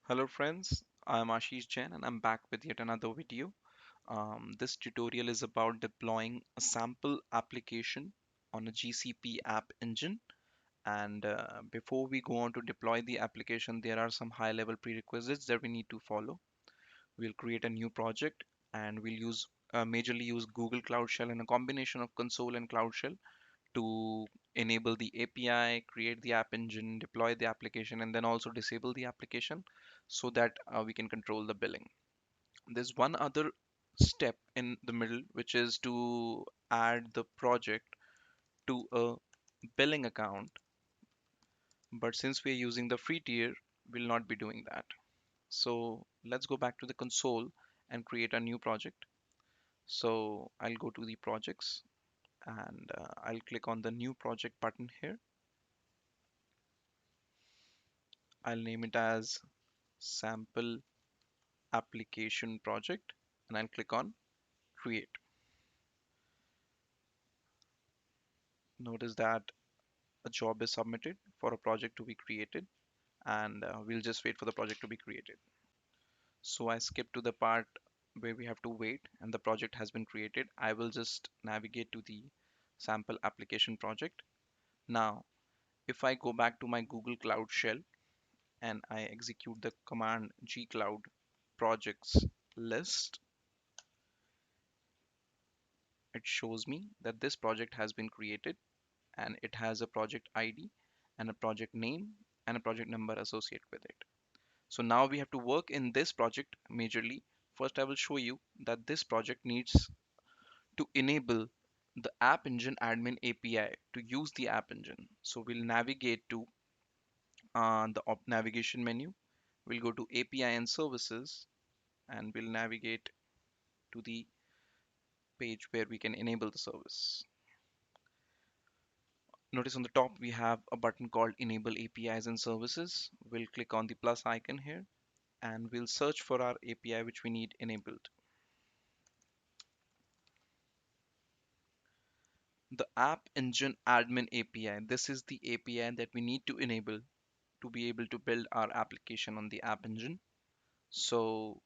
Hello friends, I am Ashish Jain and I'm back with yet another video. This tutorial is about deploying a sample application on a GCP app engine. And before we go on to deploy the application, there are some high level prerequisites that we need to follow. We'll create a new project and we'll majorly use Google Cloud Shell and a combination of console and Cloud Shell to enable the API, create the app engine, deploy the application, and then also disable the application so that we can control the billing. There's one other step in the middle, which is to add the project to a billing account. But since we're using the free tier, we'll not be doing that. So let's go back to the console and create a new project. So I'll go to the projects and I'll click on the new project button here. I'll name it as sample application project and I'll click on create. Notice that a job is submitted for a project to be created and we'll just wait for the project to be created. So I skip to the part where we have to wait and the project has been created. I will just navigate to the sample application project. Now, if I go back to my Google Cloud Shell and I execute the command gcloud projects list, it shows me that this project has been created and it has a project ID and a project name and a project number associated with it. So now we have to work in this project majorly. First, I will show you that this project needs to enable the App Engine admin API to use the App Engine. So we'll navigate to the navigation menu. We'll go to API and services and we'll navigate to the page where we can enable the service. Notice on the top we have a button called Enable APIs and Services. We'll click on the plus icon here and we'll search for our API which we need enabled. The App Engine Admin API. This is the API that we need to enable to be able to build our application on the App Engine. So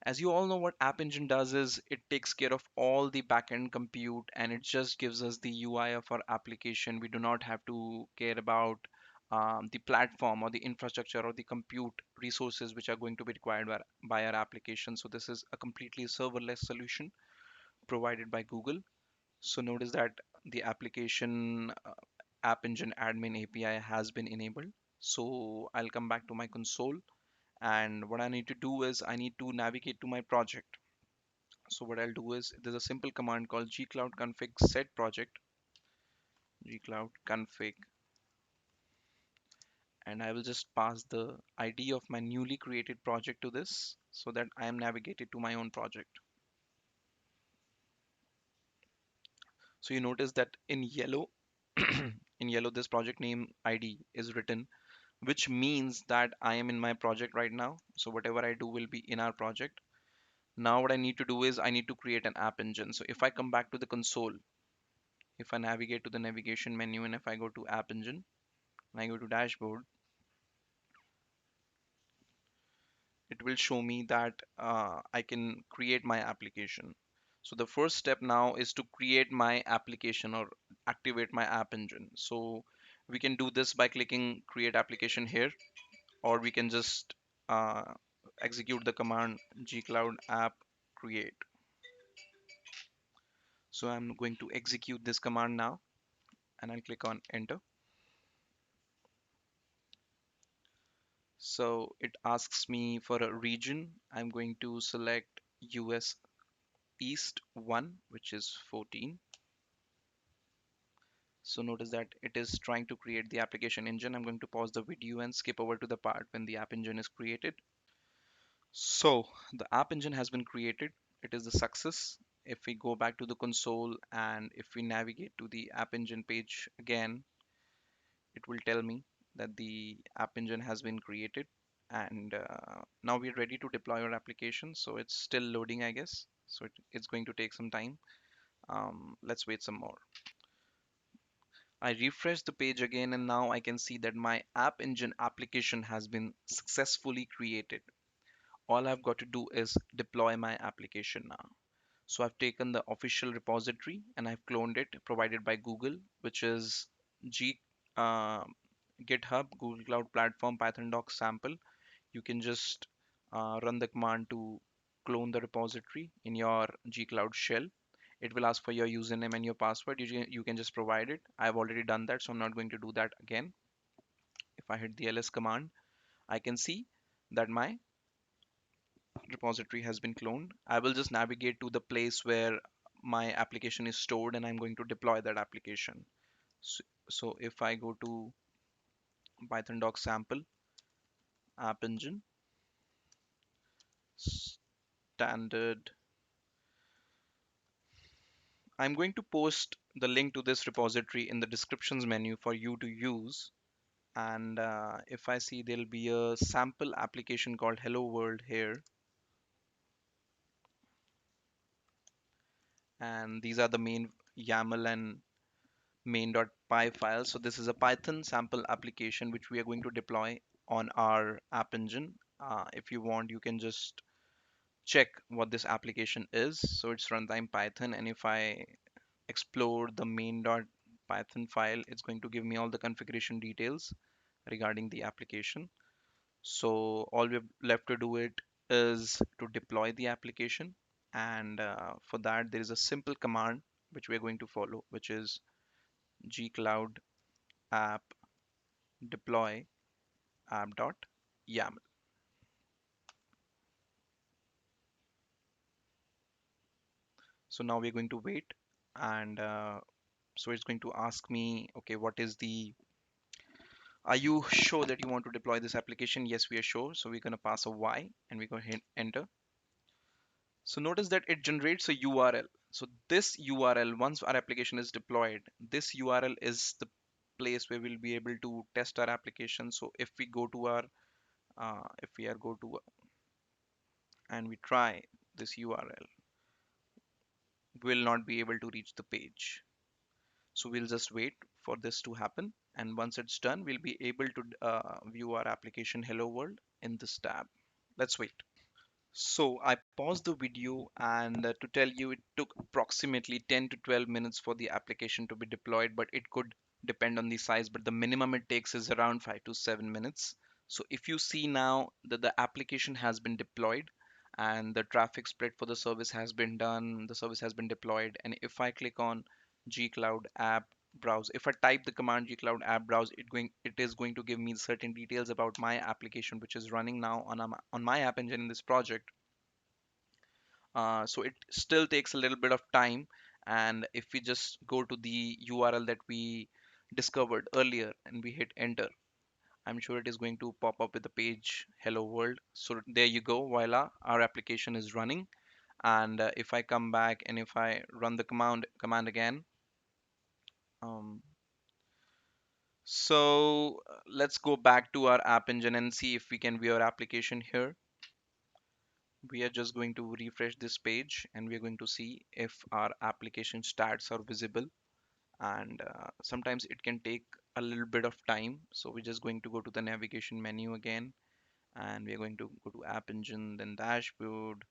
as you all know, what App Engine does is it takes care of all the backend compute and it just gives us the UI of our application. We do not have to care about the platform or the infrastructure or the compute resources which are going to be required by our application. So this is a completely serverless solution provided by Google. So notice that the application App Engine admin API has been enabled. So I'll come back to my console and what I need to do is I need to navigate to my project. So what I'll do is there's a simple command called gcloud config set project, gcloud config, and I will just pass the ID of my newly created project to this so that I am navigated to my own project. So you notice that in yellow, in yellow, this project name ID is written, which means that I am in my project right now. So whatever I do will be in our project. Now what I need to do is I need to create an app engine. So if I come back to the console, if I navigate to the navigation menu and if I go to app engine and I go to dashboard, it will show me that I can create my application. So the first step now is to create my application or activate my app engine. So we can do this by clicking create application here, or we can just uh, execute the command gcloud app create. So I'm going to execute this command now and I'll click on enter. So it asks me for a region. I'm going to select US East 1, which is 14. So notice that it is trying to create the application engine. I'm going to pause the video and skip over to the part when the app engine is created. So the app engine has been created. It is a success. If we go back to the console and if we navigate to the app engine page again, it will tell me that the app engine has been created and now we're ready to deploy our application. So it's still loading, I guess. It's going to take some time. Let's wait some more. I refresh the page again, and now I can see that my App Engine application has been successfully created. All I've got to do is deploy my application now. So I've taken the official repository and I've cloned it, provided by Google, which is G uh, GitHub, Google Cloud Platform, Python docs sample. You can just run the command to clone the repository in your G-Cloud shell. It will ask for your username and your password. You can just provide it. I've already done that, so I'm not going to do that again. If I hit the ls command, I can see that my repository has been cloned. I will just navigate to the place where my application is stored and I'm going to deploy that application. So if I go to Python doc sample, App Engine, standard, I'm going to post the link to this repository in the descriptions menu for you to use. And if I see, there'll be a sample application called Hello World here. And these are the main YAML and main.py files. So this is a Python sample application which we are going to deploy on our App Engine. If you want, you can just check what this application is. So it's runtime Python, and if I explore the main.python file, it's going to give me all the configuration details regarding the application. So all we have left to do it is to deploy the application, and for that there is a simple command which we are going to follow, which is gcloud app deploy app.yaml. So now we're going to wait, and so it's going to ask me, okay, what is the, are you sure that you want to deploy this application? Yes, we are sure. So we're going to pass a Y and we're going to hit enter. So notice that it generates a URL. So this URL, once our application is deployed, this URL is the place where we'll be able to test our application. So if we go to our, if we are go to and we try this URL, we'll not be able to reach the page. So we'll just wait for this to happen. And once it's done, we'll be able to view our application Hello World in this tab. Let's wait. So I paused the video, and to tell you, it took approximately 10 to 12 minutes for the application to be deployed, but it could depend on the size, but the minimum it takes is around 5 to 7 minutes. So if you see now that the application has been deployed and the traffic split for the service has been done, the service has been deployed, and if I click on gcloud app browse, if I type the command gcloud app browse, it is going to give me certain details about my application which is running now on my app engine in this project. So it still takes a little bit of time, and if we just go to the URL that we discovered earlier and we hit enter, I'm sure it is going to pop up with the page hello world. So there you go, voila, our application is running. And if I come back and if I run the command again, um, let's go back to our app engine and see if we can view our application here. We are just going to refresh this page and we are going to see if our application stats are visible, and sometimes it can take a little bit of time. So we're just going to go to the navigation menu again, and we're going to go to app engine, then dashboard.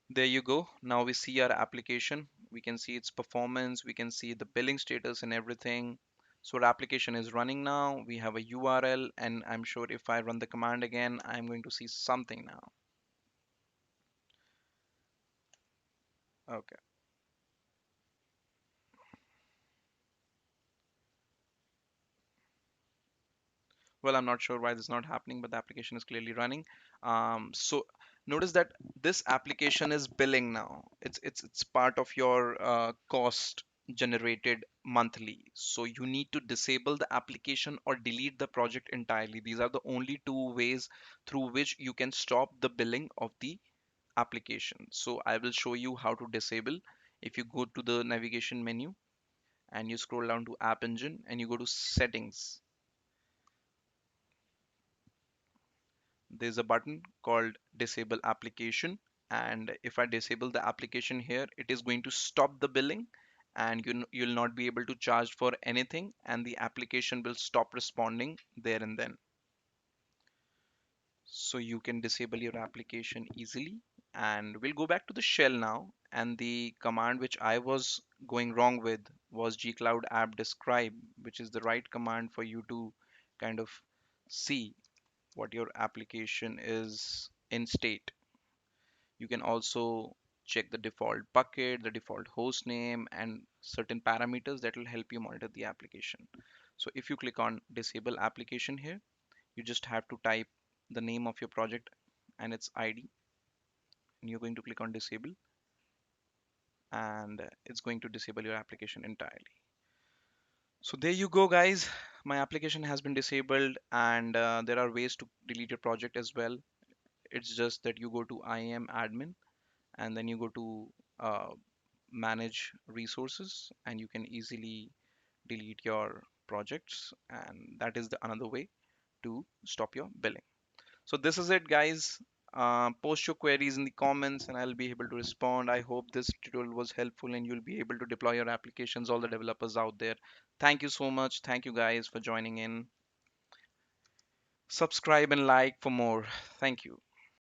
There you go. Now we see our application. We can see its performance, we can see the billing status and everything. So our application is running now. We have a URL, and I'm sure if I run the command again, I'm going to see something now. Okay. Well, I'm not sure why this is not happening, but the application is clearly running. So notice that this application is billing now. It's part of your cost generated monthly. So you need to disable the application or delete the project entirely. These are the only two ways through which you can stop the billing of the application. So I will show you how to disable. If you go to the navigation menu and you scroll down to App Engine and you go to Settings, there's a button called disable application, and if I disable the application here, it is going to stop the billing, and you'll not be able to charge for anything, and the application will stop responding there and then. So you can disable your application easily. And we'll go back to the shell now, and the command which I was going wrong with was gcloud app describe, which is the right command for you to kind of see what your application is in state. You can also check the default bucket, the default host name, and certain parameters that will help you monitor the application. So if you click on disable application here, you just have to type the name of your project and its ID, and you're going to click on disable, and it's going to disable your application entirely. So there you go, guys. My application has been disabled, and there are ways to delete your project as well. It's just that you go to IAM admin, and then you go to uh, manage resources, and you can easily delete your projects, and that is the another way to stop your billing. So this is it, guys. Post your queries in the comments and I'll be able to respond. I hope this tutorial was helpful and you'll be able to deploy your applications, all the developers out there. Thank you so much. Thank you guys for joining in. Subscribe and like for more. Thank you.